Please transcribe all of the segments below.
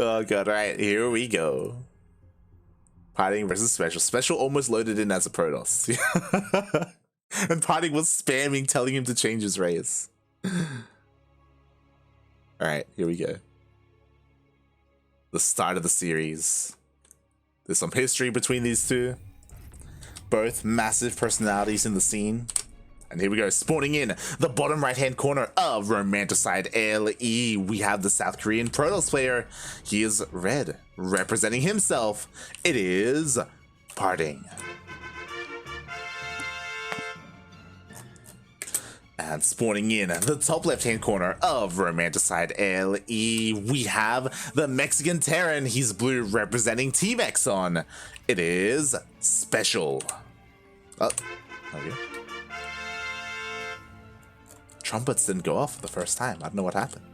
Oh god, alright, here we go. PartinG versus SpeCial. SpeCial almost loaded in as a Protoss. And PartinG was spamming, telling him to change his race. Alright, here we go. The start of the series. There's some history between these two. Both massive personalities in the scene. And here we go, spawning in the bottom right-hand corner of Romanticide LE. We have the South Korean Protoss player. He is red, representing himself. It is PartinG. And spawning in the top left-hand corner of Romanticide LE, we have the Mexican Terran. He's blue, representing Team Exxon. It is SpeCial. Oh, okay. Trumpets didn't go off for the first time. I don't know what happened.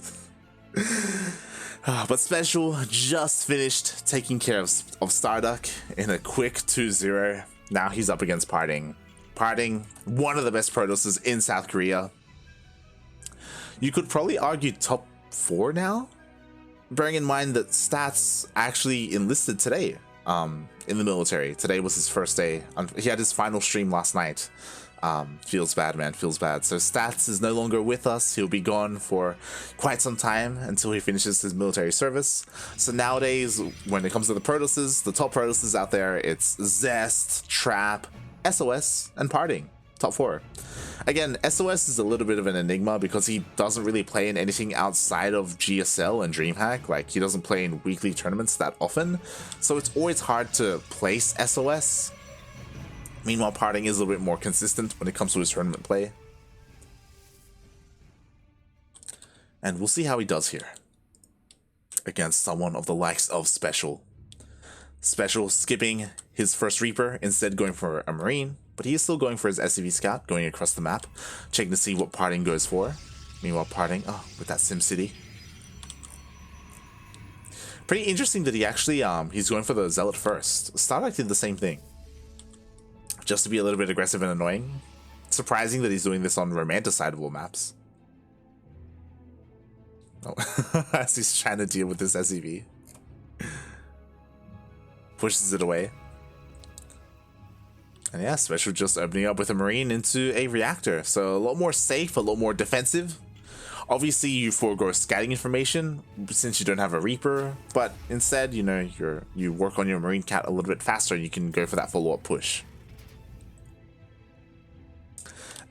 But SpeCial just finished taking care of Starduck in a quick 2-0. Now he's up against PartinG. PartinG, one of the best Protosses in South Korea. You could probably argue top 4 now, bearing in mind that Stats actually enlisted today in the military. Today was his first day. He had his final stream last night. Feels bad, man, feels bad. So Stats is no longer with us. He'll be gone for quite some time until he finishes his military service. So nowadays, when it comes to the Protosses, the top Protosses out there, it's Zest, Trap, SOS, and PartinG. Top 4. Again, SOS is a little bit of an enigma because he doesn't really play in anything outside of GSL and DreamHack. Like, he doesn't play in weekly tournaments that often. So it's always hard to place SOS. Meanwhile, PartinG is a little bit more consistent when it comes to his tournament play. And we'll see how he does here against someone of the likes of SpeCial. SpeCial skipping his first Reaper, instead going for a Marine, but he is still going for his SCV Scout, going across the map, checking to see what PartinG goes for. Meanwhile, PartinG, with that SimCity. Pretty interesting that he actually, he's going for the Zealot first. Starlight did the same thing, just to be a little bit aggressive and annoying. Surprising that he's doing this on Romanticidable maps. Oh, as he's trying to deal with this SCV. Pushes it away. And yeah, SpeCial just opening up with a Marine into a Reactor. So a lot more safe, a lot more defensive. Obviously, you forego scouting information since you don't have a Reaper, but instead, you know, you work on your Marine Cat a little bit faster. You can go for that follow-up push.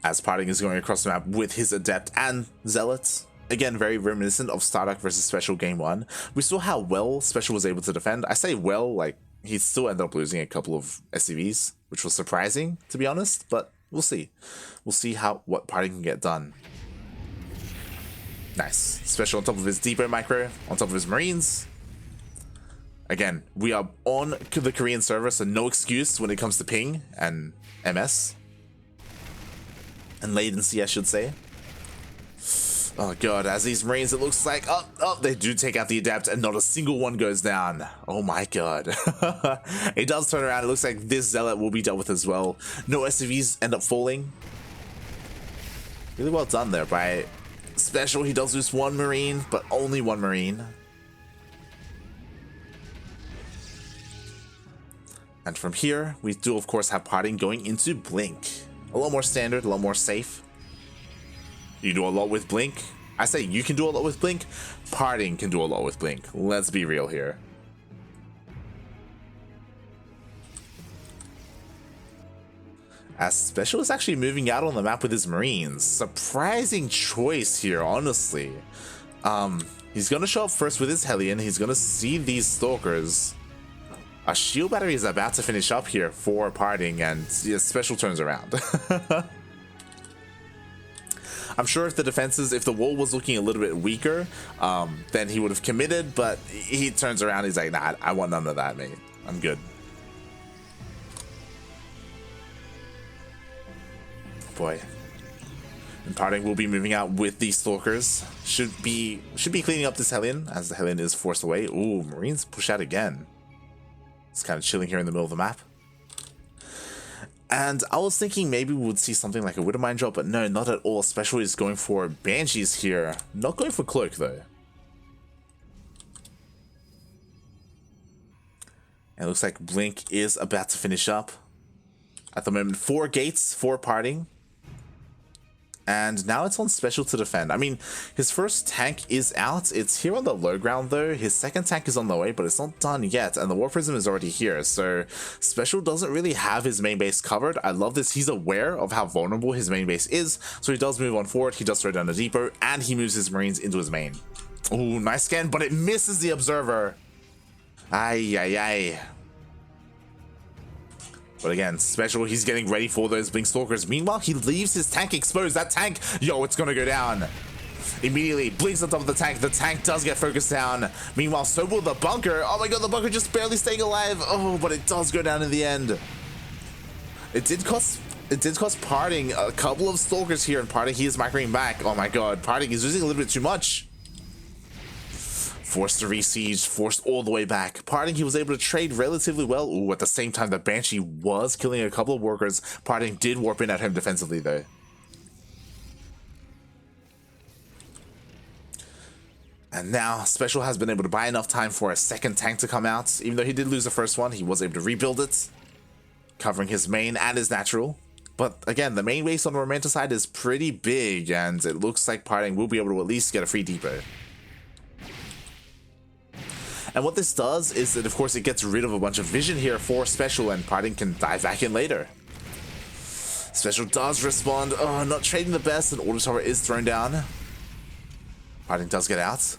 As PartinG is going across the map with his Adept and Zealots. Again, very reminiscent of Starduck versus SpeCial Game 1. We saw how well SpeCial was able to defend. I say well, like, he still ended up losing a couple of SCVs, which was surprising, to be honest, but we'll see. We'll see what PartinG can get done. Nice. SpeCial on top of his Depot Micro, on top of his Marines. Again, we are on the Korean server, so no excuse when it comes to ping and MS. And latency, I should say. Oh god, as these Marines, it looks like, they do take out the Adept and not a single one goes down. Oh my god. It does turn around, it looks like this Zealot will be dealt with as well. No SCVs end up falling. Really well done there by SpeCial. He does lose one Marine, but only one Marine. And from here, we do of course have PartinG going into Blink. A lot more standard, a lot more safe. You do a lot with Blink. I say you can do a lot with Blink. PartinG can do a lot with Blink. Let's be real here. As SpeCial is actually moving out on the map with his Marines. Surprising choice here, honestly. He's going to show up first with his Hellion. He's going to see these Stalkers. A shield battery is about to finish up here for PartinG, and yeah, SpeCial turns around. I'm sure if the wall was looking a little bit weaker, then he would have committed, but he turns around, he's like, nah, I want none of that, mate. I'm good. Boy. And PartinG will be moving out with these Stalkers. Should be cleaning up this Hellion, as the Hellion is forced away. Ooh, Marines push out again. It's kind of chilling here in the middle of the map. And I was thinking maybe we would see something like a Widowmine drop, but no, not at all. SpeCial is going for Banshees here. Not going for Cloak, though. And it looks like Blink is about to finish up. At the moment, 4 gates for PartinG. And now it's on SpeCial to defend. I mean, his first tank is out. It's here on the low ground though. His second tank is on the way, but it's not done yet. And the War Prism is already here. So SpeCial doesn't really have his main base covered. I love this. He's aware of how vulnerable his main base is. So he does move on forward. He does throw down the depot and he moves his Marines into his main. Ooh, nice scan, but it misses the Observer. Ay, ay, ay. But again, SpeCial, he's getting ready for those Blink Stalkers. Meanwhile, he leaves his tank exposed. That tank, yo, it's gonna go down. Immediately, Blinks on top of the tank. The tank does get focused down. Meanwhile, so will the bunker. Oh my god, the bunker just barely staying alive. Oh, but it does go down in the end. It did cost PartinG a couple of Stalkers here, and PartinG, he is migrating back. Oh my god, PartinG is losing a little bit too much. Forced to re-siege, forced all the way back. PartinG, he was able to trade relatively well. Ooh, at the same time, the Banshee was killing a couple of workers. PartinG did warp in at him defensively, though. And now, SpeCial has been able to buy enough time for a second tank to come out. Even though he did lose the first one, he was able to rebuild it, covering his main and his natural. But again, the main base on the Romanta side is pretty big, and it looks like PartinG will be able to at least get a free depot. And what this does is that, of course, it gets rid of a bunch of vision here for SpeCial, and PartinG can dive back in later. SpeCial does respond. Oh, not trading the best, and Order Tower is thrown down. PartinG does get out.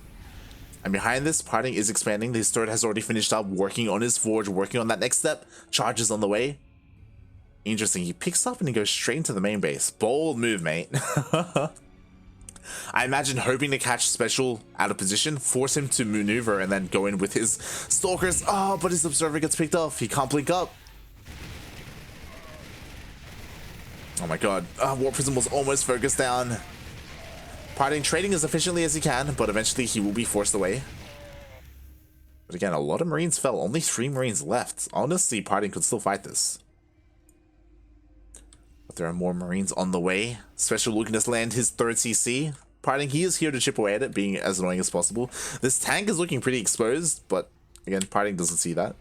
And behind this, PartinG is expanding. His turret has already finished up, working on his forge, working on that next step. Charges on the way. Interesting. He picks up and he goes straight into the main base. Bold move, mate. I imagine hoping to catch SpeCial out of position, force him to maneuver, and then go in with his Stalkers. Oh, but his Observer gets picked off. He can't blink up. Oh my god. War Prism was almost focused down. PartinG trading as efficiently as he can, but eventually he will be forced away. But again, a lot of Marines fell. Only 3 Marines left. Honestly, PartinG could still fight this. But there are more Marines on the way. SpeCial looking to land his 3rd CC. PartinG, he is here to chip away at it, being as annoying as possible. This tank is looking pretty exposed, but again, PartinG doesn't see that.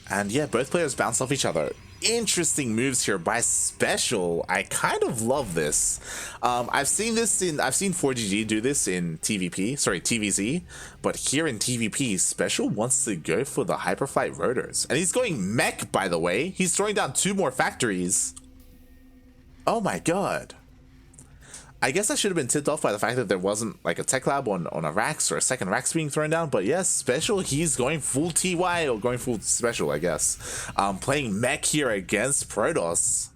And yeah, both players bounce off each other. Interesting moves here by SpeCial. I kind of love this. I've seen 4GG do this in TVZ, but here in TVP, SpeCial wants to go for the Hyperflight Rotors. And he's going mech, by the way. He's throwing down 2 more factories. Oh my god. I guess I should have been tipped off by the fact that there wasn't like a tech lab on a Rax or a second Rax being thrown down, but yes, SpeCial, he's going full TY, or going full SpeCial, I guess. Playing mech here against Protoss.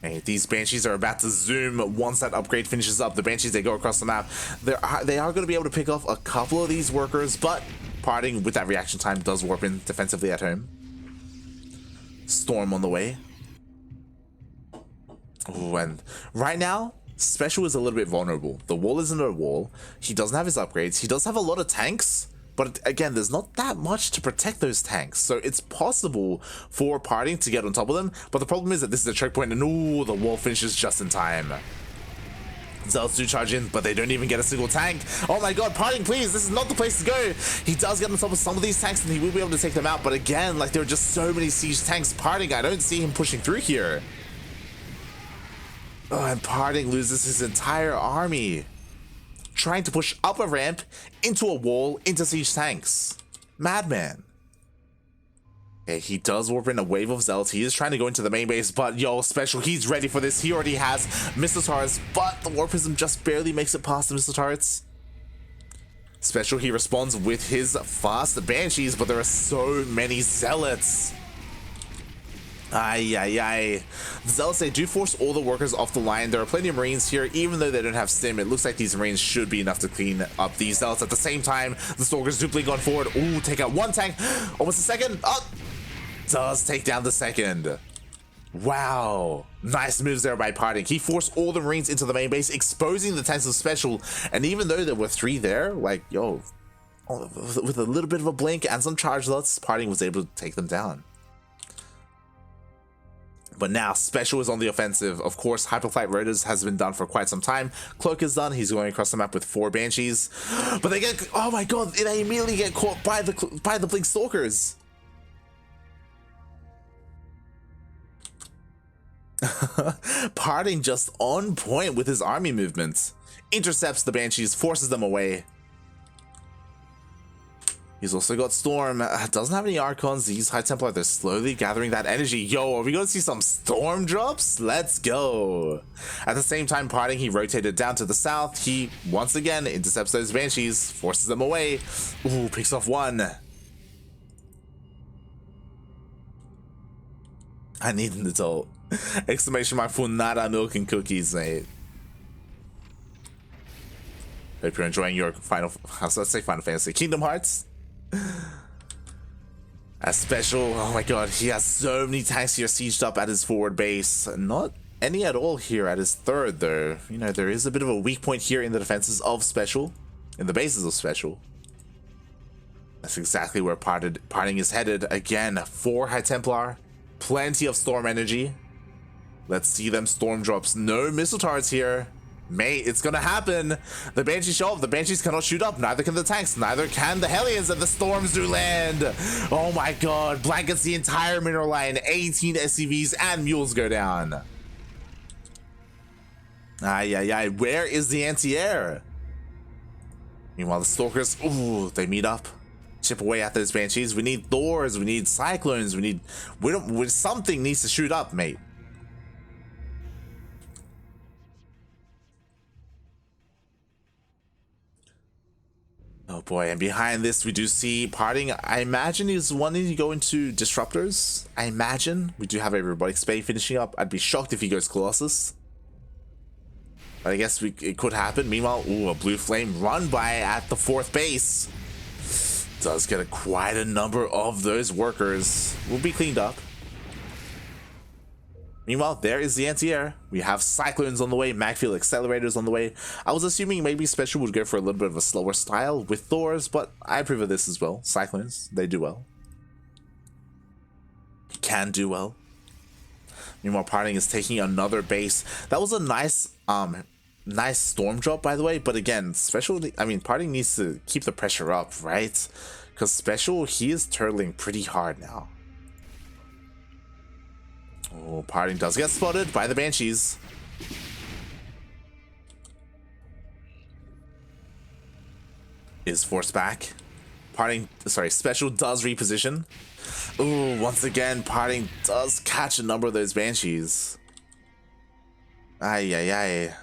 Hey, these Banshees are about to zoom once that upgrade finishes up. The Banshees, they go across the map. They are going to be able to pick off a couple of these workers, but PartinG, with that reaction time, does warp in defensively at home. Storm on the way. Ooh, and right now, SpeCial is a little bit vulnerable. The wall isn't a wall. He doesn't have his upgrades. He does have a lot of tanks, but again, there's not that much to protect those tanks. So it's possible for PartinG to get on top of them, but the problem is that this is a choke point, and ooh, the wall finishes just in time. Zealots do charge in, but they don't even get a single tank. Oh my god, PartinG, please, this is not the place to go. He does get on top of some of these tanks, and he will be able to take them out, but again, like, there are just so many siege tanks. PartinG, I don't see him pushing through here. Oh, and PartinG loses his entire army, trying to push up a ramp, into a wall, into siege tanks. Madman. Okay, he does warp in a wave of Zealots. He is trying to go into the main base, but yo, SpeCial, he's ready for this. He already has missile turrets, but the War Prism just barely makes it past the missile turrets. SpeCial, he responds with his fast Banshees, but there are so many Zealots. Ay, ay, ay. The Zealots, they do force all the workers off the line. There are plenty of Marines here, even though they don't have stim. It looks like these Marines should be enough to clean up these Zealots. At the same time, the Stalkers do blink on forward. Ooh, take out 1 tank. Almost a second. Oh, does take down the second. Wow. Nice moves there by PartinG. He forced all the Marines into the main base, exposing the tanks of SpeCial. And even though there were 3 there, like, yo, with a little bit of a blink and some charge lots, PartinG was able to take them down. But now SpeCial is on the offensive. Of course, Hyperflight Rotors has been done for quite some time. Cloak is done. He's going across the map with 4 Banshees. But they get, oh my god, they immediately get caught by the Blink Stalkers. PartinG just on point with his army movements. Intercepts the Banshees, forces them away. He's also got Storm. Doesn't have any Archons. These High Templar, they're slowly gathering that energy. Yo, are we going to see some Storm drops? Let's go. At the same time, PartinG, he rotated down to the south. He, once again, intercepts those Banshees, forces them away. Ooh, picks off 1. I need an adult. Exclamation mark for nada milk and cookies, mate. Hope you're enjoying your Final Fantasy. Kingdom Hearts. As SpeCial, oh my god, he has so many tanks here sieged up at his forward base. Not any at all here at his third, though. You know, there is a bit of a weak point here in the defenses of SpeCial, in the bases of SpeCial. That's exactly where PartinG is headed. Again, 4 High Templar, plenty of Storm energy. Let's see them Storm drops. No missile turrets here. Mate, it's gonna happen. The Banshees show up. The Banshees cannot shoot up. Neither can the tanks. Neither can the Hellions, and the Storms do land. Oh my god. Blankets the entire mineral line. 18 SCVs and mules go down. Ay. Where is the anti-air? Meanwhile, the Stalkers, ooh, they meet up. Chip away at those Banshees. We need Thors. We need Cyclones. Something needs to shoot up, mate. Oh boy, and behind this we do see PartinG. I imagine he's wanting to go into Disruptors. I imagine. We do have a Robotic Spade finishing up. I'd be shocked if he goes Colossus. But I guess it could happen. Meanwhile, ooh, a Blue Flame run by at the 4th base. Does get quite a number of those workers. Will be cleaned up. Meanwhile, there is the anti-air. We have Cyclones on the way, Magfield Accelerators on the way. I was assuming maybe SpeCial would go for a little bit of a slower style with Thors, but I prefer this as well. Cyclones, they do well. Can do well. Meanwhile, PartinG is taking another base. That was a nice Storm drop, by the way, but again, PartinG needs to keep the pressure up, right? Because SpeCial, he is turtling pretty hard now. Oh, PartinG does get spotted by the Banshees. Is forced back. SpeCial does reposition. Ooh, once again, PartinG does catch a number of those Banshees. Ay.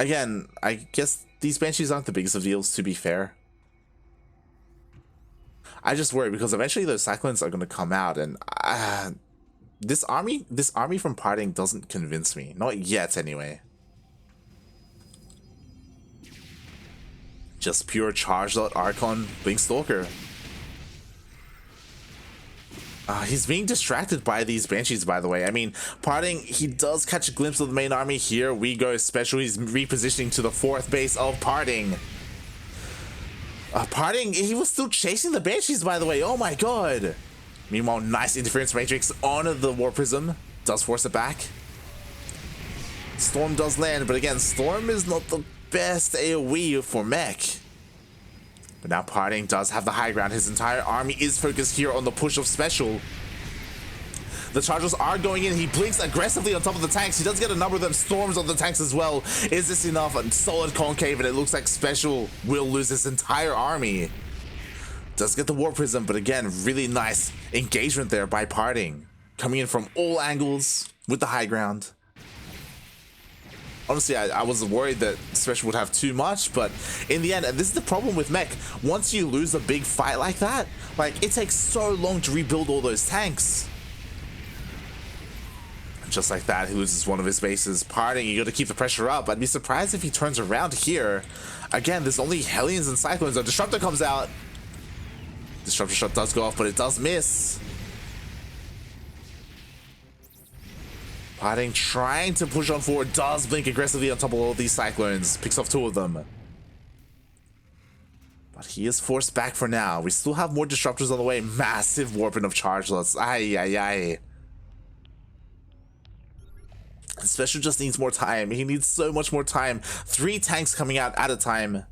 Again, I guess these Banshees aren't the biggest of deals, to be fair. I just worry because eventually those Cyclones are going to come out, and this army from PartinG doesn't convince me. Not yet, anyway. Just pure charged out Archon Blink Stalker. He's being distracted by these Banshees, by the way. I mean, PartinG, he does catch a glimpse of the main army. Here we go, SpeCial. He's repositioning to the 4th base of PartinG. PartinG, he was still chasing the Banshees, by the way. Oh my god. Meanwhile, nice interference matrix on the War Prism. Does force it back. Storm does land, but again, Storm is not the best AoE for mech. But now PartinG does have the high ground. His entire army is focused here on the push of SpeCial. The Chargers are going in. He blinks aggressively on top of the tanks. He does get a number of them Storms on the tanks as well. Is this enough? A solid concave, and it looks like SpeCial will lose his entire army. Does get the War Prism, but again, really nice engagement there by PartinG. Coming in from all angles with the high ground. Honestly, I was worried that SpeCial would have too much, but in the end, and this is the problem with mech, once you lose a big fight like that, like, it takes so long to rebuild all those tanks. Just like that, he loses one of his bases. PartinG, you gotta keep the pressure up. I'd be surprised if he turns around here. Again, there's only Hellions and Cyclones. A Disruptor comes out. Disruptor shot does go off, but it does miss. PartinG trying to push on forward, does blink aggressively on top of all these Cyclones. Picks off 2 of them. But he is forced back for now. We still have more Disruptors on the way. Massive warping of charge lots. Ay. SpeCial just needs more time. He needs so much more time. 3 tanks coming out at a time.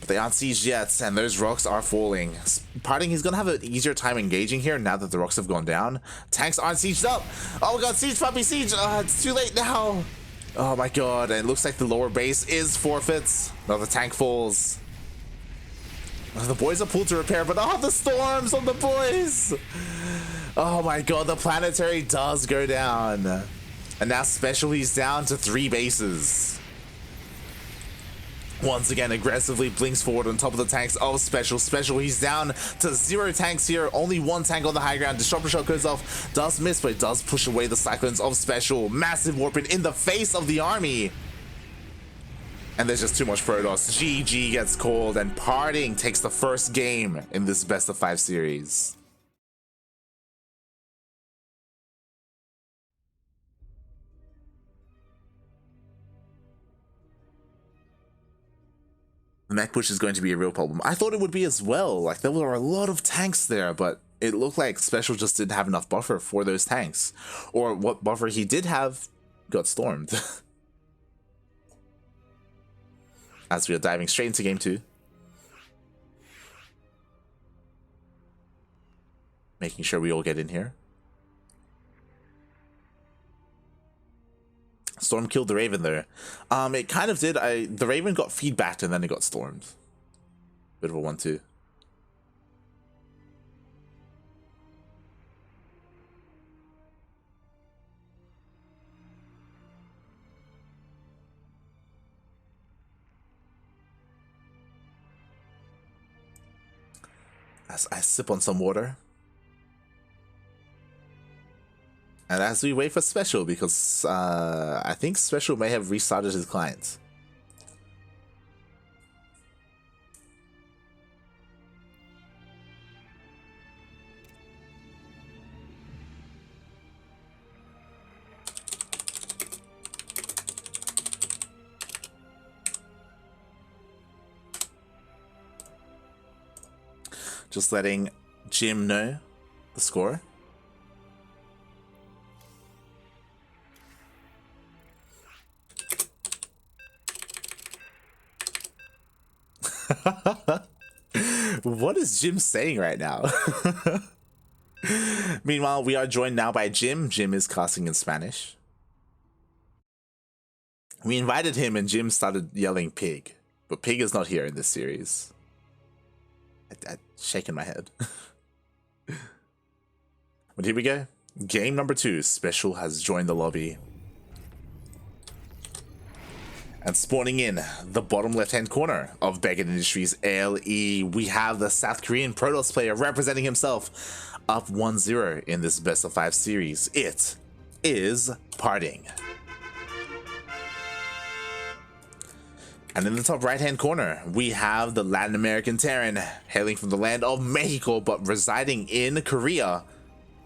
But they aren't sieged yet, and those rocks are falling. PartinG, he's gonna have an easier time engaging here now that the rocks have gone down. Tanks aren't sieged up. Oh my god, siege puppy, siege. It's too late now. Oh my god, and it looks like the lower base is forfeits. Another tank falls. The boys are pulled to repair, but the storms on the boys. Oh my god, the planetary does go down. And now SpeCial, he's down to 3 bases. Once again, aggressively blinks forward on top of the tanks of SpeCial. SpeCial, he's down to 0 tanks here. Only 1 tank on the high ground. Disruptor shot goes off. Does miss, but it does push away the Cyclones of SpeCial. Massive warping in the face of the army. And there's just too much Protoss. GG gets called, and PartinG takes the first game in this best of 5 series. The mech push is going to be a real problem. I thought it would be as well. Like, there were a lot of tanks there, but it looked like SpeCial just didn't have enough buffer for those tanks. Or what buffer he did have got stormed. As we are diving straight into game 2. Making sure we all get in here. Storm killed the Raven there. It kind of did. The Raven got feedbacked and then it got stormed. Bit of a 1-2. As I sip on some water. And as we wait for SpeCial, because I think SpeCial may have restarted his client. Just letting Jim know the score. What is Jim saying right now? Meanwhile, we are joined now by Jim. Jim is casting in Spanish. We invited him and Jim started yelling pig. But pig is not here in this series. I'm shaking my head. But here we go. Game number 2. SpeCial has joined the lobby. And spawning in the bottom left-hand corner of Beckett Industries LE, we have the South Korean Protoss player representing himself up 1-0 in this best of 5 series. It is PartinG. And in the top right-hand corner, we have the Latin American Terran, hailing from the land of Mexico, but residing in Korea.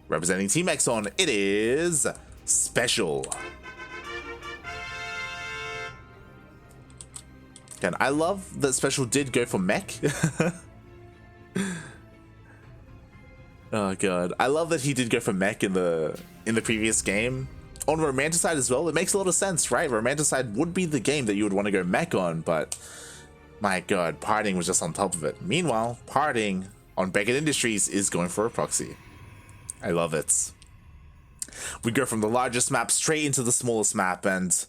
Representing Team Exxon, it is SpeCial. And I love that SpeCial did go for mech. Oh god, I love that he did go for mech in the previous game. On Romanticide as well, it makes a lot of sense, right? Romanticide would be the game that you would want to go mech on, but my god, PartinG was just on top of it. Meanwhile, PartinG on Beckett Industries is going for a proxy. I love it. We go from the largest map straight into the smallest map, and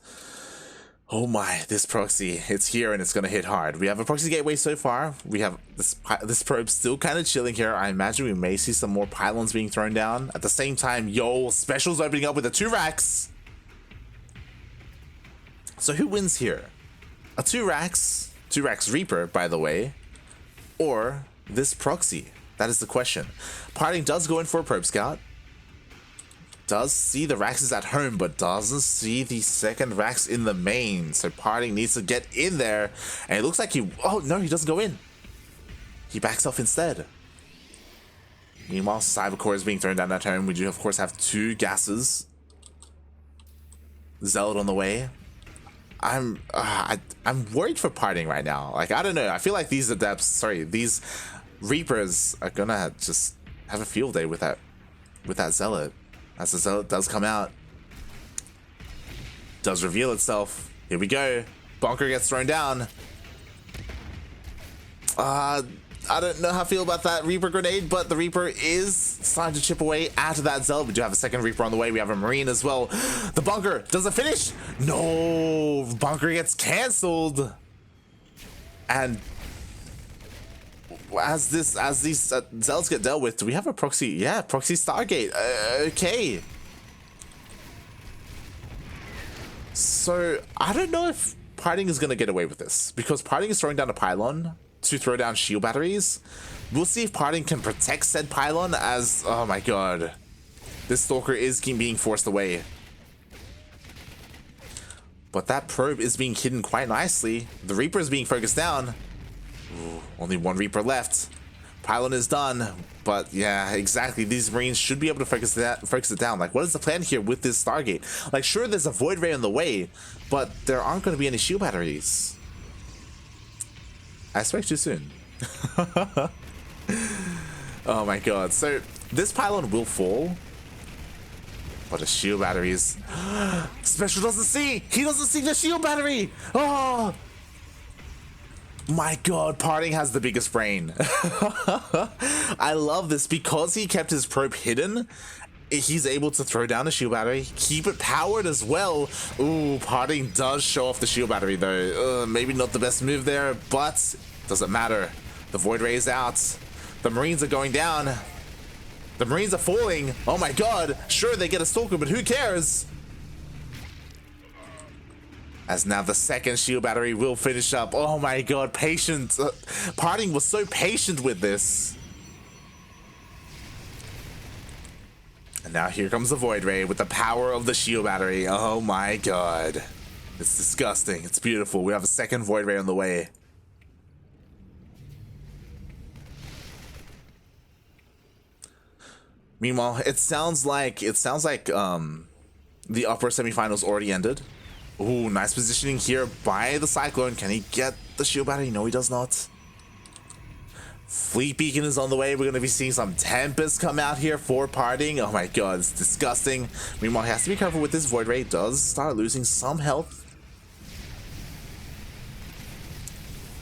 oh my, this proxy, it's here and it's gonna hit hard. We have a proxy gateway so far. We have this probe still kind of chilling here. I imagine we may see some more pylons being thrown down. At the same time, yo, SpeCial's opening up with the 2 racks. So who wins here? A 2 racks Reaper, by the way, or this proxy? That is the question. PartinG does go in for a probe scout. Does see the Raxes at home, but doesn't see the second Rax in the main. So PartinG needs to get in there. And it looks like oh no, he doesn't go in. He backs off instead. Meanwhile, Cybercore is being thrown down at home. We do, of course, have 2 gases. Zealot on the way. I'm worried for PartinG right now. Like, I don't know. I feel like these these Reapers are gonna just have a field day with that Zealot. As the Zealot does come out. Does reveal itself. Here we go. Bonker gets thrown down. I don't know how I feel about that Reaper grenade, but the Reaper is starting to chip away at that Zell. We do have a second Reaper on the way. We have a Marine as well. The bunker, does it finish? No, bunker gets cancelled. And as these Zells get dealt with, do we have a proxy? Yeah, proxy Stargate. Okay. So I don't know if PartinG is going to get away with this, because PartinG is throwing down a pylon to throw down shield batteries. We'll see if PartinG can protect said pylon, as, oh my god, this Stalker is being forced away. But that probe is being hidden quite nicely. The Reaper is being focused down. Ooh, only one Reaper left. Pylon is done, but yeah, exactly. These Marines should be able to focus it down. Like, what is the plan here with this Stargate? Like, sure, there's a Void Ray on the way, but there aren't going to be any shield batteries. I spoke too soon. Oh my god. So this pylon will fall, but the shield batteries. SpeCial doesn't see. He doesn't see the shield battery. Oh my god, PartinG has the biggest brain. I love this because he kept his probe hidden. He's able to throw down the shield battery, keep it powered as well. Ooh, PartinG does show off the shield battery though. Maybe not the best move there, but doesn't matter. The Void Ray is out. The Marines are going down. The Marines are falling. Oh my god. Sure, they get a Stalker, but who cares? As now the second shield battery will finish up. Oh my god, patience. PartinG was so patient with this. And now here comes the Void Ray with the power of the shield battery. Oh my god. It's disgusting. It's beautiful. We have a second Void Ray on the way. Meanwhile, it sounds like the upper semifinals already ended. Ooh, nice positioning here by the Cyclone. Can he get the shield battery? No, he does not. Fleet Beacon is on the way. We're going to be seeing some Tempest come out here for PartinG. Oh my god, it's disgusting. Meanwhile, he has to be careful with this Void Ray. Does start losing some health.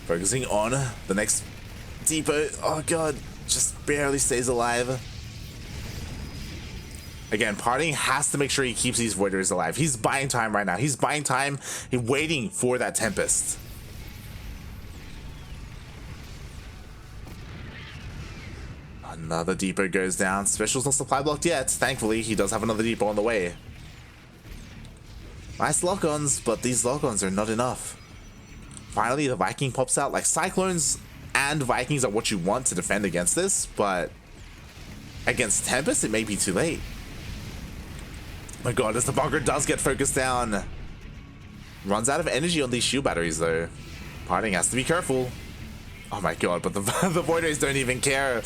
Focusing on the next depot. Oh god, just barely stays alive. Again, PartinG has to make sure he keeps these Void Rays alive. He's buying time right now. He's buying time. He's waiting for that Tempest. Another depot goes down. SpeCial's not supply blocked yet. Thankfully, he does have another depot on the way. Nice lock-ons, but these lock-ons are not enough. Finally, the Viking pops out. Like, Cyclones and Vikings are what you want to defend against this, but against Tempest, it may be too late. Oh my god, as the bunker does get focused down. Runs out of energy on these shield batteries, though. PartinG has to be careful. Oh my god, but the Void Rays don't even care.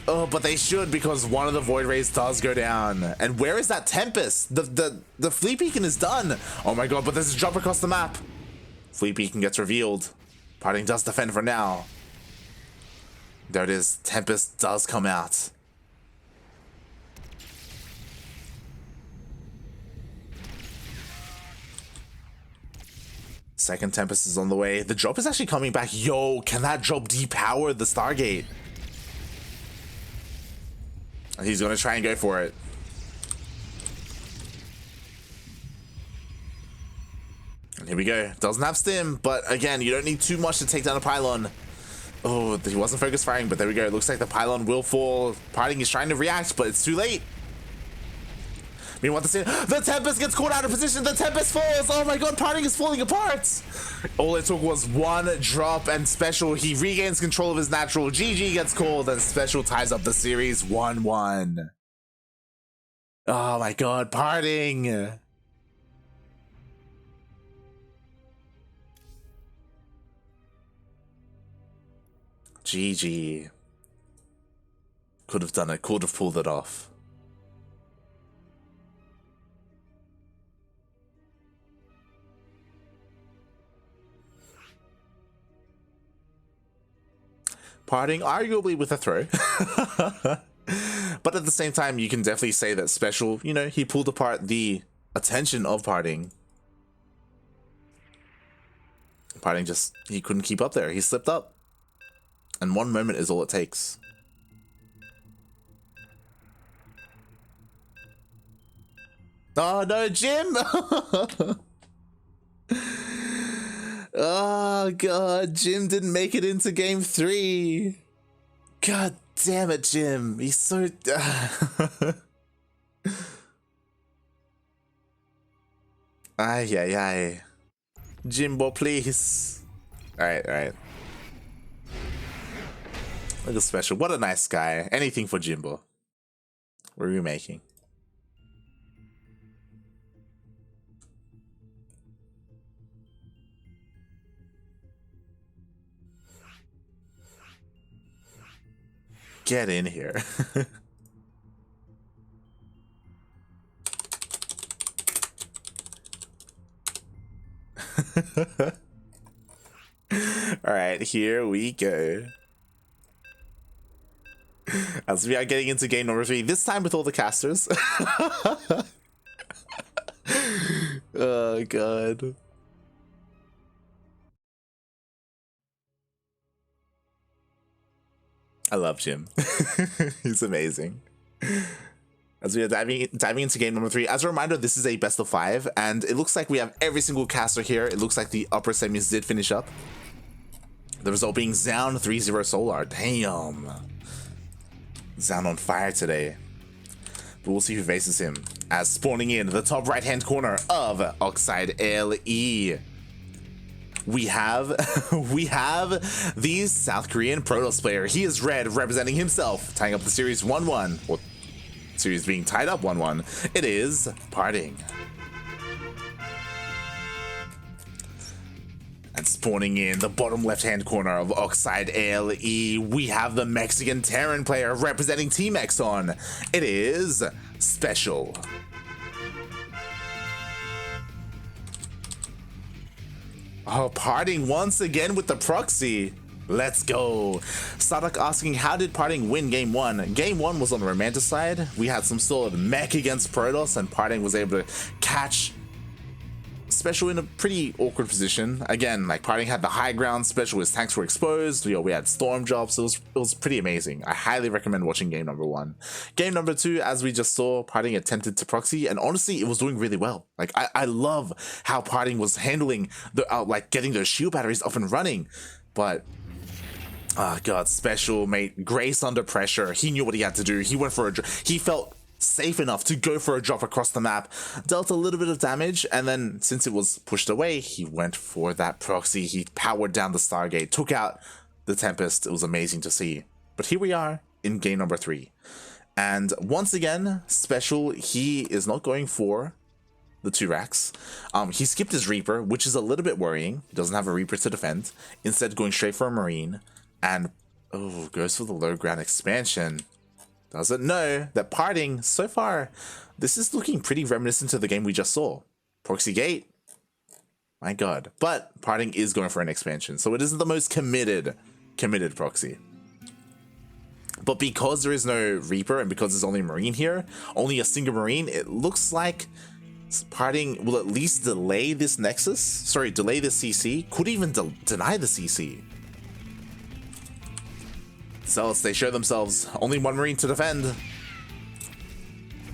Oh, but they should, because one of the Void Rays does go down. And where is that Tempest? The Fleet Beacon is done. Oh my god, but there's a drop across the map. Fleet Beacon gets revealed. PartinG does defend for now. There it is. Tempest does come out. Second Tempest is on the way. The drop is actually coming back. Yo, can that drop depower the Stargate? He's going to try and go for it. And here we go. Doesn't have stim, but again, you don't need too much to take down a pylon. Oh, he wasn't focus firing, but there we go. It looks like the pylon will fall. PartinG is trying to react, but it's too late. Meanwhile, the Tempest gets caught out of position. The Tempest falls. Oh my god, PartinG is falling apart. All it took was one drop, and SpeCial, he regains control of his natural. GG gets called, and SpeCial ties up the series 1-1. Oh my god, PartinG. GG. Could have done it. Could have pulled it off. PartinG arguably with a throw. But at the same time, you can definitely say that SpeCial, you know, he pulled apart the attention of PartinG. PartinG just, he couldn't keep up there. He slipped up. And one moment is all it takes. Oh no, Jim! Oh god, Jim didn't make it into game 3. God damn it, Jim. He's so... Ay, ay, ay. Jimbo, please. Alright, alright. Look at SpeCial. What a nice guy. Anything for Jimbo. What are we making? Get in here. Alright, here we go. As we are getting into game number 3, this time with all the casters. Oh god. I love Jim. He's amazing. As we are diving into game number 3, as a reminder, this is a best of 5, and it looks like we have every single caster here. It looks like the upper semis did finish up. The result being Zaun 3-0 Solar. Damn. Zaun on fire today. But we'll see who faces him. As spawning in the top right-hand corner of Oxide LE. We have the South Korean Protoss player. He is red, representing himself, tying up the series 1-1. Or series being tied up 1-1. It is PartinG. And spawning in the bottom left-hand corner of Oxide LE, we have the Mexican Terran player representing Team Exxon. It is SpeCial. Oh, PartinG once again with the proxy. Let's go. StarDuck asking, how did PartinG win game 1? Game 1 was on the Romantic side. We had some solid mech against Protoss, and PartinG was able to catch SpeCial in a pretty awkward position. Again, like PartinG had the high ground, SpeCial, his tanks were exposed. You know, we had storm jobs, so it was pretty amazing. I highly recommend watching game number 1. Game number 2, as we just saw, PartinG attempted to proxy, and honestly, it was doing really well. Like I love how PartinG was handling the like getting those shield batteries up and running, but oh god, SpeCial made grace under pressure. He knew what he had to do. He went for he felt safe enough to go for a drop across the map, dealt a little bit of damage, and then since it was pushed away, he went for that proxy. He powered down the Stargate, took out the Tempest. It was amazing to see. But here we are in game number 3, and once again, SpeCial, he is not going for the 2 racks. He skipped his Reaper, which is a little bit worrying. He doesn't have a Reaper to defend, instead going straight for a Marine, and oh, goes for the low ground expansion. Doesn't know that PartinG, so far, this is looking pretty reminiscent to the game we just saw. Proxy Gate, my god. But PartinG is going for an expansion, so it isn't the most committed proxy. But because there is no Reaper, and because there's only a Marine here, only a single Marine, it looks like PartinG will at least delay this Nexus, sorry, delay this CC, could even deny the CC. Zealots, they show themselves. Only one Marine to defend.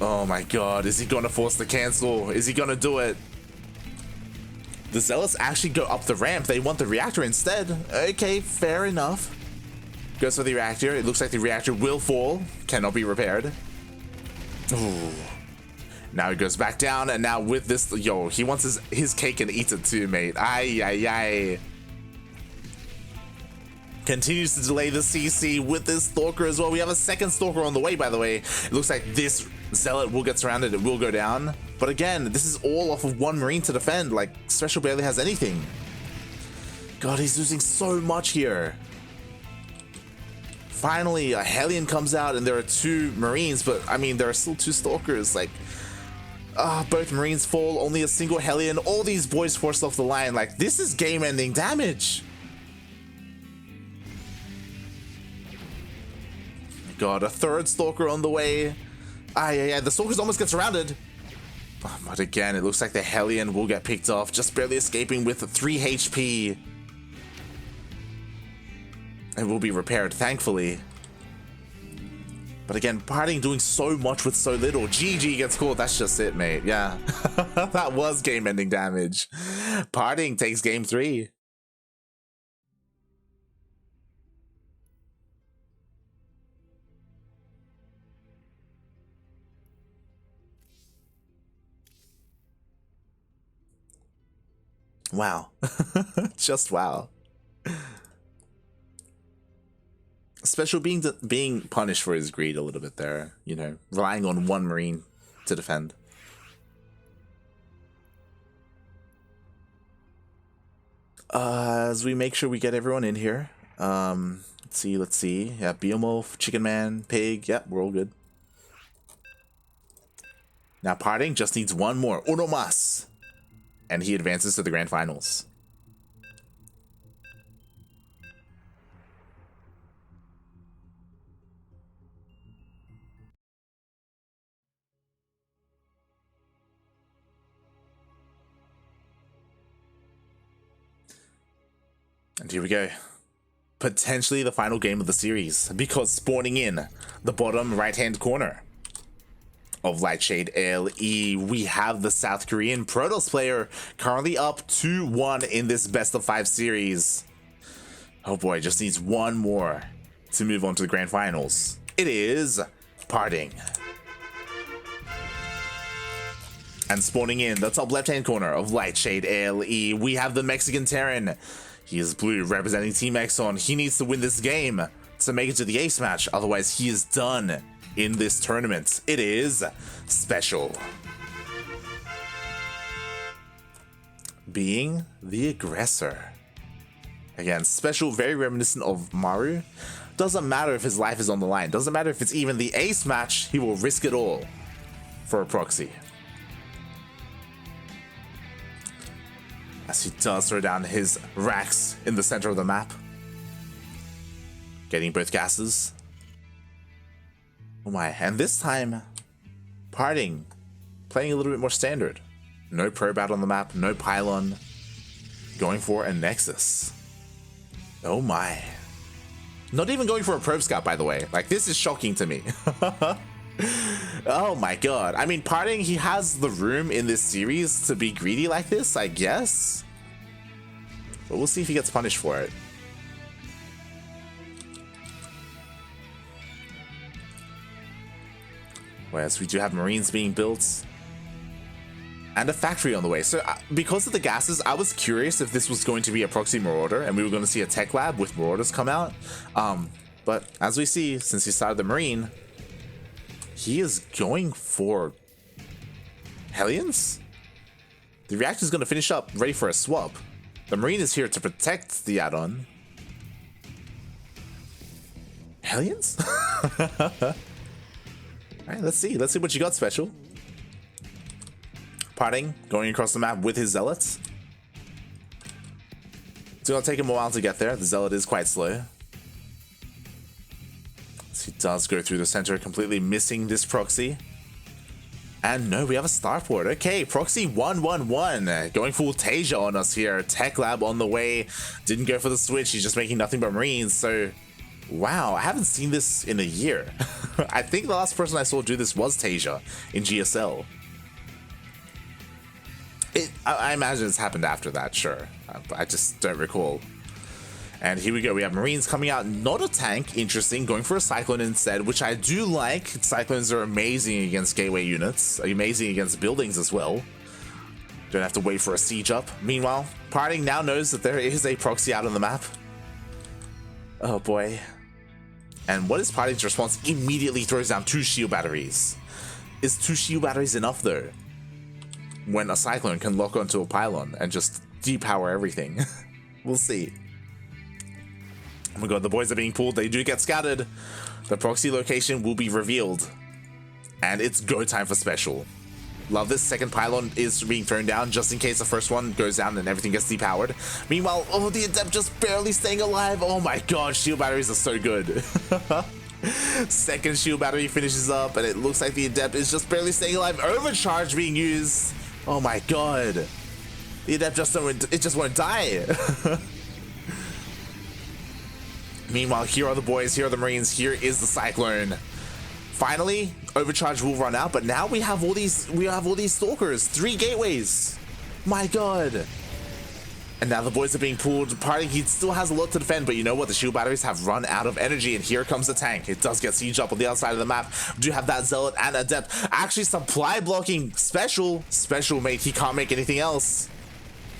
Oh my god, is he gonna force the cancel? Is he gonna do it? The Zealots actually go up the ramp. They want the reactor instead. Okay, fair enough. Goes for the reactor. It looks like the reactor will fall. Cannot be repaired. Ooh. Now he goes back down, and now with this, yo, he wants his cake and eats it too, mate. Ay, ay, ay. Continues to delay the CC with this Stalker as well. We have a second Stalker on the way, by the way. It looks like this Zealot will get surrounded. It will go down. But again, this is all off of one Marine to defend. Like, SpeCial barely has anything. God, he's losing so much here. Finally, a Hellion comes out, and there are 2 Marines. But, I mean, there are still 2 Stalkers. Like, both Marines fall. Only a single Hellion. All these boys forced off the line. Like, this is game-ending damage. God, a third Stalker on the way. Yeah, the Stalkers almost get surrounded. But again, it looks like the Hellion will get picked off, just barely escaping with 3 HP. It will be repaired, thankfully. But again, PartinG doing so much with so little. GG gets called. That's just it, mate. Yeah. That was game-ending damage. PartinG takes game 3. Wow. Just wow. SpeCial being punished for his greed a little bit there, you know, relying on one Marine to defend. As we make sure we get everyone in here. Let's see. Yeah, Beowulf, Chicken Man, Pig. Yep, we're all good. Now PartinG just needs one more. Uno mas. And he advances to the grand finals. And here we go. Potentially the final game of the series, because spawning in the bottom right-hand corner of Lightshade ALE, we have the South Korean Protoss player currently up 2-1 in this best-of-5 series. Oh boy, just needs one more to move on to the grand finals. It is PartinG. And spawning in the top left-hand corner of Lightshade ALE, we have the Mexican Terran. He is blue, representing Team Exxon. He needs to win this game to make it to the ace match, otherwise he is done in this tournament. It is SpeCial. Being the aggressor. Again, SpeCial, very reminiscent of Maru. Doesn't matter if his life is on the line. Doesn't matter if it's even the ace match, he will risk it all for a proxy. As he does throw down his racks in the center of the map. Getting both gases. Oh my, and this time, PartinG playing a little bit more standard. No probat on the map, no pylon. Going for a Nexus. Oh my. Not even going for a probe scout, by the way. Like, this is shocking to me. Oh my god. I mean, PartinG, he has the room in this series to be greedy like this, I guess. But we'll see if he gets punished for it. Whereas we do have Marines being built. And a factory on the way. So because of the gases, I was curious if this was going to be a proxy Marauder and we were going to see a tech lab with Marauders come out. But as we see, since he started the Marine, he is going for Hellions? The reactor is going to finish up, ready for a swap. The Marine is here to protect the add-on. Hellions? Alright, let's see. Let's see what you got, SpeCial. PartinG going across the map with his Zealots. It's going to take him a while to get there. The Zealot is quite slow. So he does go through the center, completely missing this proxy. And no, we have a starport. Okay, proxy 111. Going full Tasia on us here. Tech lab on the way. Didn't go for the switch. He's just making nothing but Marines. So, wow, I haven't seen this in a year. I think the last person I saw do this was Tasia in GSL. I imagine it's happened after that, sure. I just don't recall. And here we go. We have Marines coming out. Not a tank. Interesting. Going for a Cyclone instead, which I do like. Cyclones are amazing against gateway units. Amazing against buildings as well. Don't have to wait for a siege up. Meanwhile, PartinG now knows that there is a proxy out on the map. Oh boy. And what is PartinG's response? Immediately throws down 2 shield batteries. Is 2 shield batteries enough though? When a Cyclone can lock onto a pylon and just depower everything. We'll see. Oh my god, the boys are being pulled. They do get scattered. The proxy location will be revealed. And it's go time for SpeCial. Love this. Second pylon is being thrown down just in case the first one goes down and everything gets depowered. Meanwhile, oh, the Adept just barely staying alive. Oh my god, shield batteries are so good. Second shield battery finishes up and it looks like the Adept is just barely staying alive. Overcharge being used. Oh my god. The Adept just won't die. Meanwhile, here are the boys, here are the Marines, here is the Cyclone. Finally, Overcharge will run out, but now we have all these Stalkers, 3 gateways. My god. And now the boys are being pulled. PartinG still has a lot to defend, but you know what? The shield batteries have run out of energy, and here comes the tank. It does get siege up on the outside of the map. We do have that Zealot and Adept. Actually, supply blocking SpeCial, mate. He can't make anything else.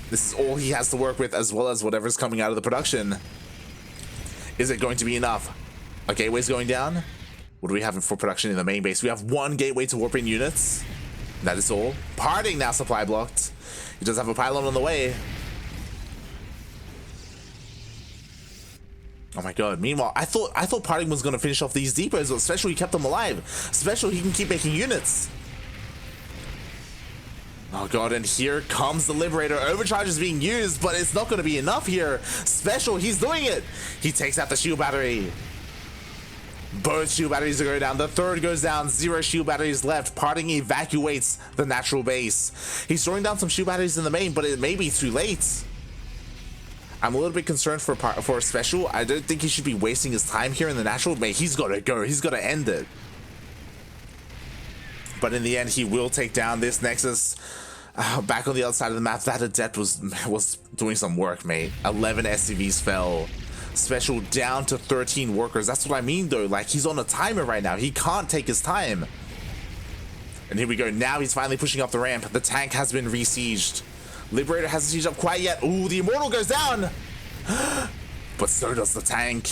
This is all he has to work with, as well as whatever's coming out of the production. Is it going to be enough? Our gateway's going down. What do we have for production in the main base? We have 1 gateway to warp in units. That is all. PartinG now supply blocked. He does have a pylon on the way. Oh my god. Meanwhile, I thought PartinG was going to finish off these depots, but SpeCial, he kept them alive. SpeCial, he can keep making units. Oh god, and here comes the Liberator. Overcharge is being used, but it's not going to be enough here. SpeCial, he's doing it. He takes out the shield battery. Both shield batteries are going down. The third goes down. 0 shield batteries left. PartinG evacuates the natural base. He's throwing down some shield batteries in the main, but it may be too late. I'm a little bit concerned for SpeCial. I don't think he should be wasting his time here in the natural. Mate, he's got to go. He's got to end it. But in the end, he will take down this Nexus. Back on the other side of the map, that Adept was doing some work, mate. 11 SCVs fell. SpeCial down to 13 workers. That's what I mean, though. Like, he's on a timer right now. He can't take his time. And here we go. Now he's finally pushing up the ramp. The tank has been re-sieged. Liberator hasn't sieged up quite yet. Ooh, the Immortal goes down. But so does the tank.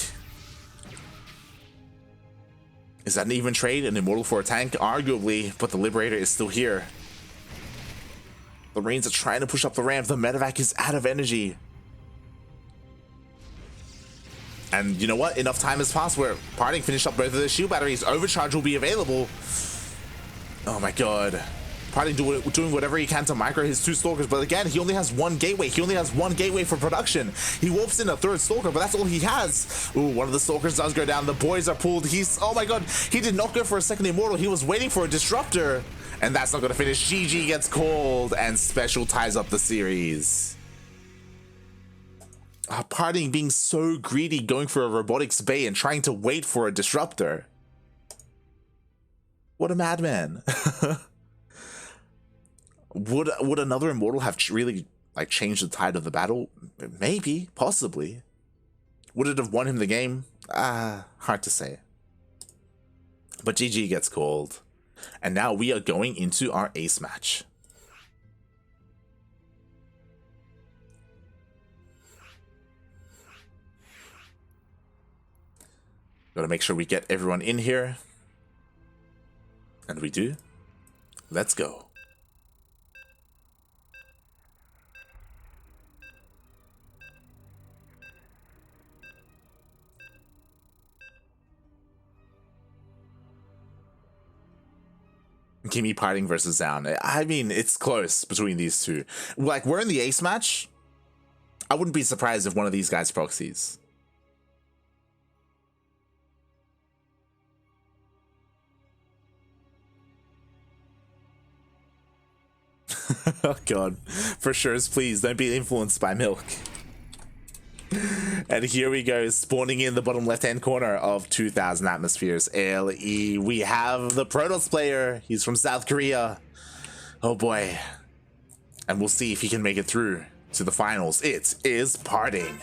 Is that an even trade? An Immortal for a tank? Arguably, but the Liberator is still here. The Marines are trying to push up the ramp. The medevac is out of energy. And you know what? Enough time has passed where PartinG finished up both of the shield batteries. Overcharge will be available. Oh my god. PartinG doing whatever he can to micro his 2 Stalkers, but again, he only has 1 gateway. He only has 1 gateway for production. He warps in a 3rd Stalker, but that's all he has. Ooh, one of the Stalkers does go down. The boys are pulled. Oh my god, he did not go for a 2nd Immortal. He was waiting for a Disruptor. And that's not going to finish. GG gets called, and SpeCial ties up the series. PartinG being so greedy, going for a Robotics Bay and trying to wait for a Disruptor. What a madman. Would another Immortal have really like changed the tide of the battle? Maybe, possibly. Would it have won him the game? Hard to say. But GG gets called. And now we are going into our ace match. Gotta make sure we get everyone in here. And we do. Let's go. Give me PartinG versus Down. I mean, it's close between these two. Like, we're in the ace match. I wouldn't be surprised if one of these guys proxies. Oh god. For sure, please don't be influenced by milk. And here we go, spawning in the bottom left-hand corner of 2,000 atmospheres. LE, we have the Protoss player. He's from South Korea. Oh boy. And we'll see if he can make it through to the finals. It is PartinG.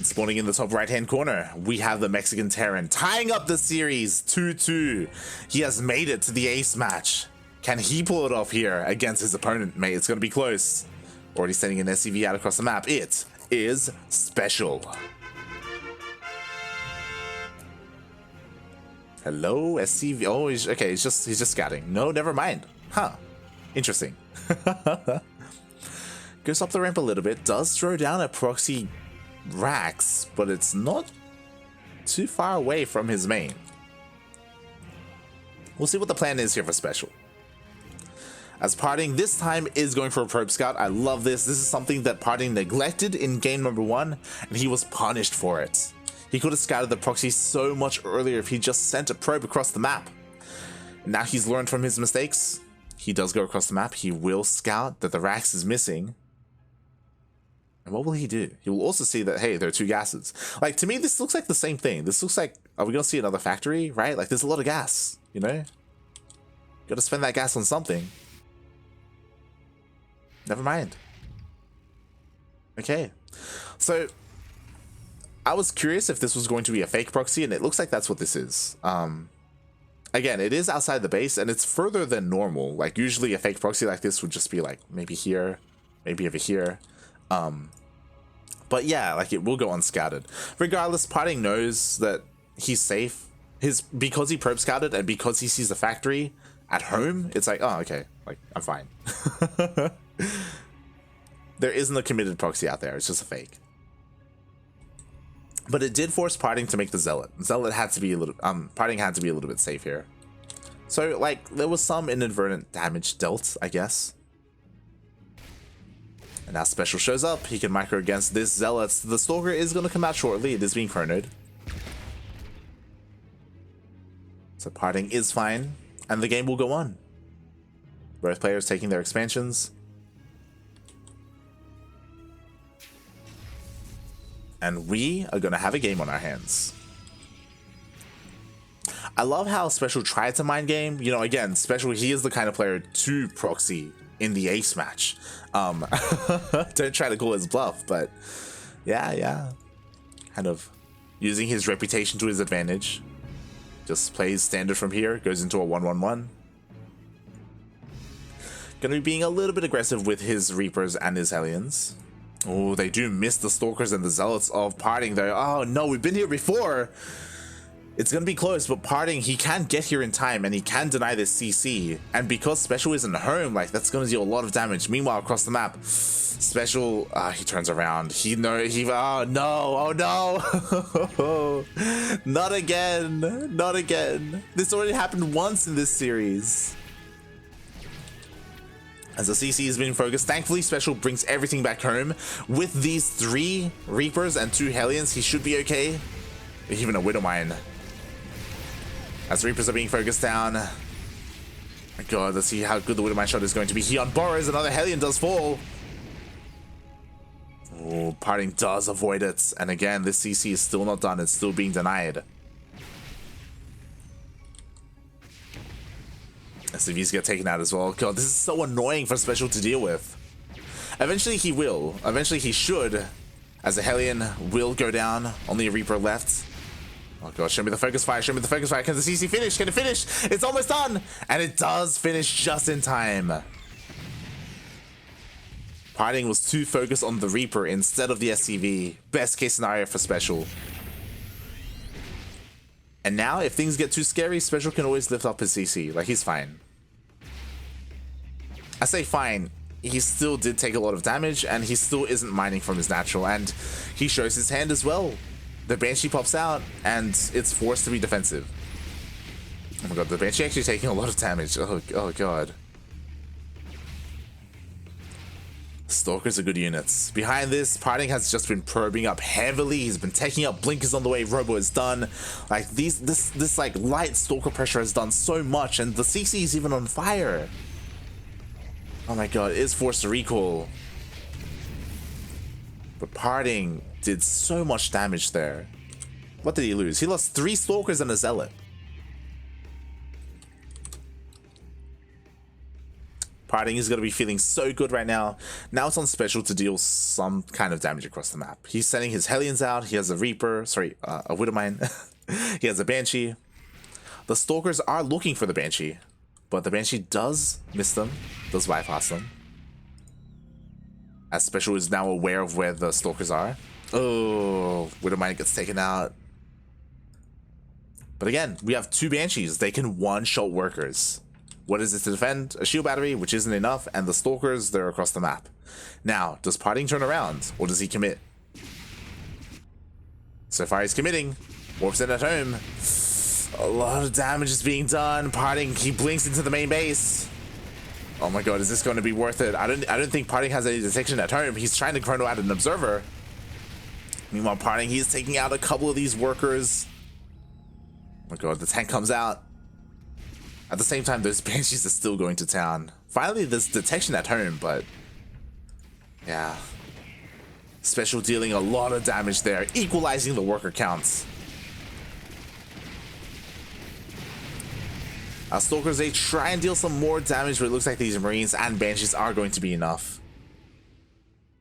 Spawning in the top right-hand corner, we have the Mexican Terran tying up the series 2-2. He has made it to the ace match. Can he pull it off here against his opponent? Mate, it's going to be close. Already sending an SCV out across the map. It is SpeCial. Hello, SCV. Oh, okay. He's just scouting. No, never mind. Huh. Interesting. Goes up the ramp a little bit. Does throw down a proxy Rax, but it's not too far away from his main. We'll see what the plan is here for SpeCial. As PartinG this time is going for a probe scout. I love this. This is something that PartinG neglected in game number 1, and he was punished for it. He could have scouted the proxy so much earlier if he just sent a probe across the map. Now he's learned from his mistakes. He does go across the map. He will scout that the Rax is missing. And what will he do? He will also see that, hey, there are two gases. Like, to me, this looks like the same thing. This looks like, are we going to see another factory, right? Like, there's a lot of gas, you know? Got to spend that gas on something. Never mind. Okay. So, I was curious if this was going to be a fake proxy, and it looks like that's what this is. Again, it is outside the base, and it's further than normal. Like, usually a fake proxy like this would just be, like, maybe here, maybe over here. But yeah, like, it will go unscouted. Regardless, PartinG knows that he's safe. Because he probe scouted and because he sees the factory at home, it's like, oh, okay, like, I'm fine. There isn't a committed proxy out there. It's just a fake. But it did force PartinG to make the Zealot. Zealot had to be a little, PartinG had to be a little bit safe here. So, like, there was some inadvertent damage dealt, I guess. And now SpeCial shows up. He can micro against this Zealot. The Stalker is going to come out shortly. It is being chronoed. So PartinG is fine. And the game will go on. Both players taking their expansions. And we are going to have a game on our hands. I love how SpeCial tried to mind game. You know, again, SpeCial, he is the kind of player to proxy in the ace match. Don't try to call his bluff, but yeah. Kind of using his reputation to his advantage. Just plays standard from here, goes into a 1-1-1. Gonna be being a little bit aggressive with his Reapers and his Hellions. Oh, they do miss the Stalkers and the Zealots of PartinG there. Oh no, we've been here before. It's gonna be close, but PartinG, he can get here in time and he can deny this CC. And because SpeCial isn't home, like, that's gonna deal a lot of damage. Meanwhile, across the map, SpeCial, he turns around. Oh no. Not again. Not again. This already happened once in this series. As the CC is being focused, thankfully SpeCial brings everything back home. With these 3 Reapers and 2 Hellions, he should be okay. Even a Widowmine. As Reapers are being focused down. My god, let's see how good the Widowmine shot is going to be. He unborrows, another Hellion does fall. Oh, PartinG does avoid it. And again, this CC is still not done. It's still being denied. SCVs get taken out as well. God, this is so annoying for SpeCial to deal with. Eventually he will. Eventually he should. As the Hellion will go down. Only a Reaper left. Oh god, show me the focus fire. Show me the focus fire. Can the CC finish? Can it finish? It's almost done. And it does finish just in time. PartinG was too focused on the Reaper instead of the SCV. Best case scenario for SpeCial. And now, if things get too scary, SpeCial can always lift up his CC. Like, he's fine. I say fine. He still did take a lot of damage, and he still isn't mining from his natural. And he shows his hand as well. The Banshee pops out, and it's forced to be defensive. Oh my god, the Banshee actually taking a lot of damage. Oh god. Stalkers are good units. Behind this, PartinG has just been probing up heavily. He's been taking up blinkers on the way. Robo is done. Like, this like light Stalker pressure has done so much, and the CC is even on fire. Oh my god, it is forced to recall. But PartinG did so much damage there. What did he lose? He lost 3 Stalkers and a Zealot. PartinG is going to be feeling so good right now. Now it's on SpeCial to deal some kind of damage across the map. He's sending his Hellions out. He has a Reaper. Sorry, a Widowmine. He has a Banshee. The Stalkers are looking for the Banshee. But the Banshee does miss them. Does bypass them. As SpeCial is now aware of where the Stalkers are. Oh, Widowmine gets taken out. But again, we have 2 Banshees. They can one-shot workers. What is it to defend? A shield battery, which isn't enough, and the Stalkers, they're across the map. Now, does PartinG turn around, or does he commit? So far he's committing. Warps in at home. A lot of damage is being done. PartinG, he blinks into the main base. Oh my god, is this going to be worth it? I don't think PartinG has any detection at home. He's trying to chrono out an observer. Meanwhile, PartinG, he's taking out a couple of these workers. Oh my god, the tank comes out. At the same time, those Banshees are still going to town. Finally, there's detection at home, but yeah. SpeCial dealing a lot of damage there, equalizing the worker counts. Stalkers, they try and deal some more damage, but it looks like these Marines and Banshees are going to be enough.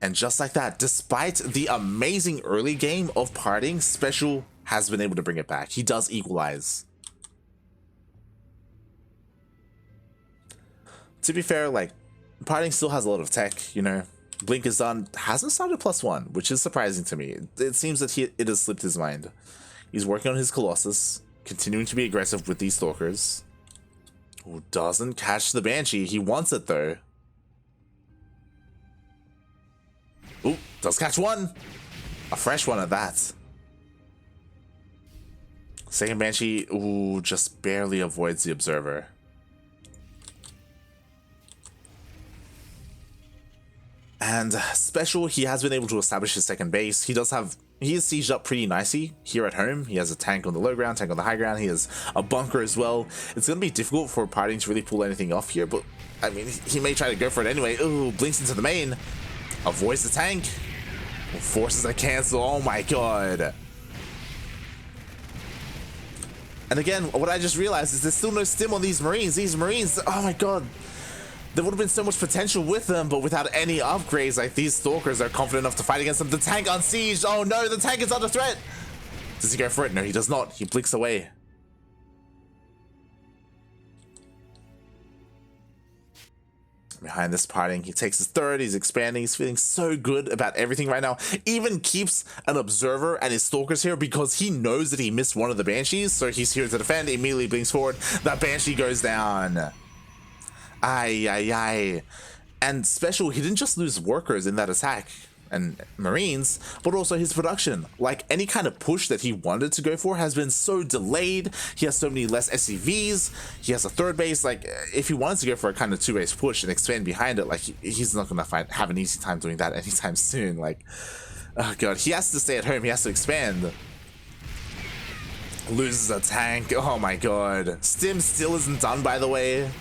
And just like that, despite the amazing early game of PartinG, SpeCial has been able to bring it back. He does equalize. To be fair, like, PartinG still has a lot of tech, you know. Blink is done, hasn't started +1, which is surprising to me. It seems that it has slipped his mind. He's working on his Colossus, continuing to be aggressive with these Stalkers. Who doesn't catch the Banshee. He wants it though. Ooh, does catch one. A fresh one at that. Second Banshee, ooh, just barely avoids the Observer. And SpeCial, he has been able to establish his second base. He is sieged up pretty nicely here at home. He has a tank on the low ground, tank on the high ground. He has a bunker as well. It's going to be difficult for PartinG to really pull anything off here, but I mean, he may try to go for it anyway. Ooh, blinks into the main. Avoids the tank. Forces a cancel. Oh my god. And again, what I just realized is there's still no stim on these Marines. These Marines, oh my god. There would have been so much potential with them, but without any upgrades, like these Stalkers are confident enough to fight against them. The tank unsieged. Oh no, the tank is under threat. Does he go for it? No, he does not. He blinks away. Behind this PartinG, he takes his third. He's expanding. He's feeling so good about everything right now. Even keeps an Observer and his Stalkers here because he knows that he missed one of the Banshees, so he's here to defend. Immediately blinks forward. That Banshee goes down. Aye, aye, aye. And SpeCial, he didn't just lose workers in that attack and Marines, but also his production. Like, any kind of push that he wanted to go for has been so delayed. He has so many less SCVs. He has a third base. Like, if he wanted to go for a kind of two-base push and expand behind it, like, he's not going to have an easy time doing that anytime soon. Like, oh god, he has to stay at home. He has to expand. Loses a tank. Oh my god. Stim still isn't done, by the way.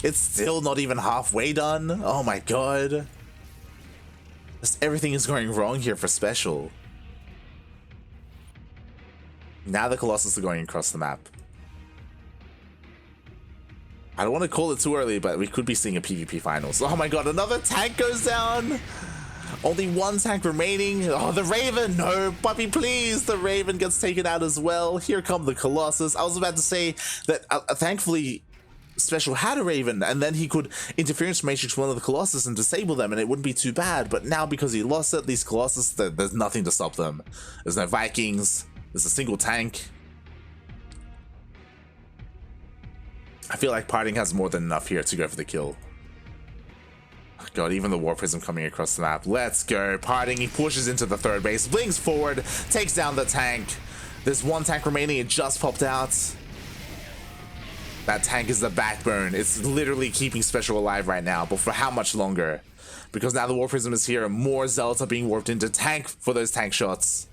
It's still not even halfway done. Oh my god. Just everything is going wrong here for SpeCial. Now the Colossus are going across the map. I don't want to call it too early, but we could be seeing a PvP finals. Oh my god, another tank goes down. Only one tank remaining. Oh, the Raven. No, puppy, please. The Raven gets taken out as well. Here come the Colossus. I was about to say that thankfully SpeCial had a Raven, and then he could interference matrix one of the Colossus and disable them, and it wouldn't be too bad. But now, because he lost it, these Colossus, there's nothing to stop them. There's no Vikings. There's a single tank. I feel like PartinG has more than enough here to go for the kill. God, even the War Prism coming across the map. Let's go. PartinG, he pushes into the third base, blinks forward, takes down the tank. There's one tank remaining. It just popped out. That tank is the backbone. It's literally keeping SpeCial alive right now, but for how much longer? Because now the War Prism is here, and more Zealots are being warped into tank for those tank shots.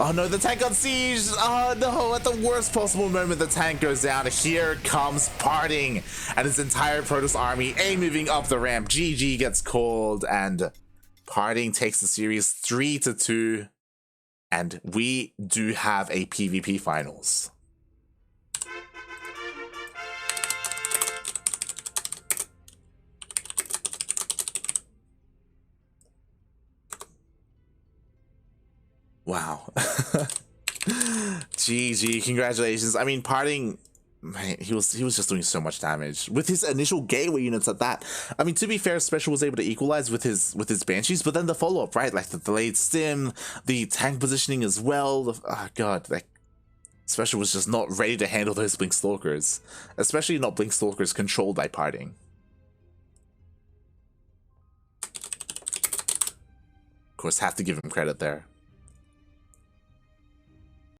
Oh no, the tank got sieged! Oh no, at the worst possible moment the tank goes down. Here comes PartinG and his entire Protoss army, moving up the ramp. GG gets called, and PartinG takes the series 3-2, and we do have a PvP finals. Wow. GG, congratulations. I mean, PartinG, man, he was just doing so much damage with his initial gateway units at that. I mean, to be fair, SpeCial was able to equalize with his Banshees, but then the follow-up, right? Like the delayed stim, the tank positioning as well. Oh god, like SpeCial was just not ready to handle those Blink Stalkers, especially not Blink Stalkers controlled by PartinG. Of course, have to give him credit there.